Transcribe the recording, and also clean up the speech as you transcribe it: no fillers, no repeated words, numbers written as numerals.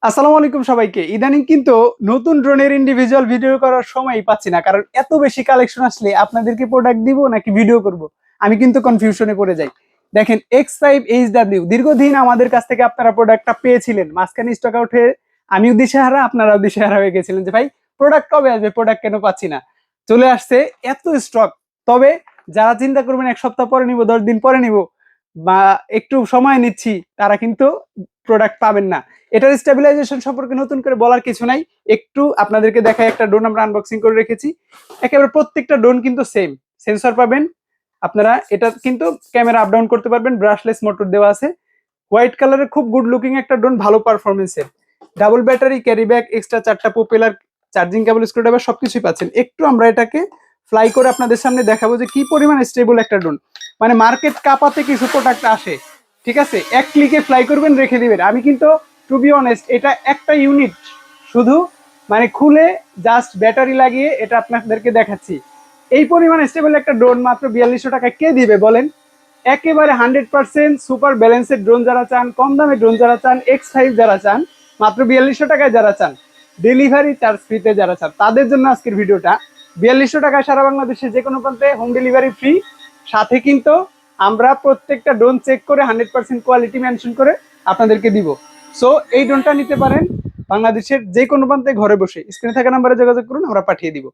আসসালামু আলাইকুম সবাইকে। ইদানিং কিন্তু নতুন ড্রোনের ইন্ডিভিজুয়াল ভিডিও করার সময়ই পাচ্ছি না, কারণ এত বেশি কালেকশন আসলে আপনাদেরকে প্রোডাক্ট দিব নাকি ভিডিও করব, আমি কিন্তু কনফিউশনে পড়ে যাই। দেখেন X5HW দীর্ঘদিন আমাদের কাছ থেকে আপনারা প্রোডাক্টটা পেয়েছিলেন, মাঝখানে স্টক আউট হয়ে আমিও দিশেহারা, আপনারাও দিশেহারা হয়ে গেছিলেন যে ভাই প্রোডাক্ট কবে আসবে, প্রোডাক্ট কেন পাচ্ছি না। চলে আসছে এত স্টক। তবে যারা চিন্তা করবেন এক সপ্তাহ পরে নিব, 10 দিন পরে নিব, বা একটু সময় নিচ্ছি, তারা কিন্তু প্রোডাক্ট পাবেন না। এটার স্টেবিলাইজেশন সম্পর্কে নতুন করে বলার কিছু নাই। একটু আপনাদেরকে দেখাই, একটা ড্রোন আমরা আনবক্সিং করে রেখেছি। একেবারে প্রত্যেকটা ড্রোন কিন্তু সেম সেন্সর পাবেন আপনারা। এটা কিন্তু ক্যামেরা আপ ডাউন করতে পারবেন, ব্রাশলেস মোটর দেওয়া আছে। হোয়াইট কালারের খুব গুড লুকিং একটা ড্রোন, ভালো পারফরমেন্সের। Double battery, carry bag, extra 4টা প্রপেলার, চার্জিং কেবল, স্ক্রুড্রাইভার সবকিছুই পাচ্ছেন। একটু আমরা এটাকে ফ্লাই করে আপনাদের সামনে দেখাবো যে কি পরিমাণ স্টেবল একটা ড্রোন। মানে মার্কেট কাপাতে কিছু প্রোডাক্ট আসে, ঠিক আছে, এক ক্লিকে ফ্লাই করবেন, রেখে দিবেন। আমি কিন্তু টু বি অনেস্ট এটা একটা ইউনিট শুধু, মানে খুলে জাস্ট ব্যাটারি লাগিয়ে এটা আপনাদেরকে দেখাচ্ছি। এই পরিমাণ স্টেবল একটা ড্রোন মাত্র 4200 টাকা কে দিবে বলেন? একেবারে 100% সুপার ব্যালেন্সের ড্রোন যারা চান, কম দামে ড্রোন যারা চান, X5 যারা চান, মাত্র 4200 টাকায় যারা চান, ডেলিভারি চার্জ ফ্রিতে যারা চান, তাদের জন্য আজকের ভিডিওটা। 4200 টাকায় সারা বাংলাদেশে যে কোনো প্রান্তে হোম ডেলিভারি ফ্রি। সাথে কিন্তু আমরা প্রত্যেকটা ড্রোন চেক করে 100% কোয়ালিটি মেনশন করে আপনাদেরকে দিব। সো এই ড্রোনটা নিতে পারেন বাংলাদেশের যে কোনো প্রান্তে ঘরে বসে। স্ক্রিনে থাকা নাম্বারে যোগাযোগ করুন, আমরা পাঠিয়ে দিব।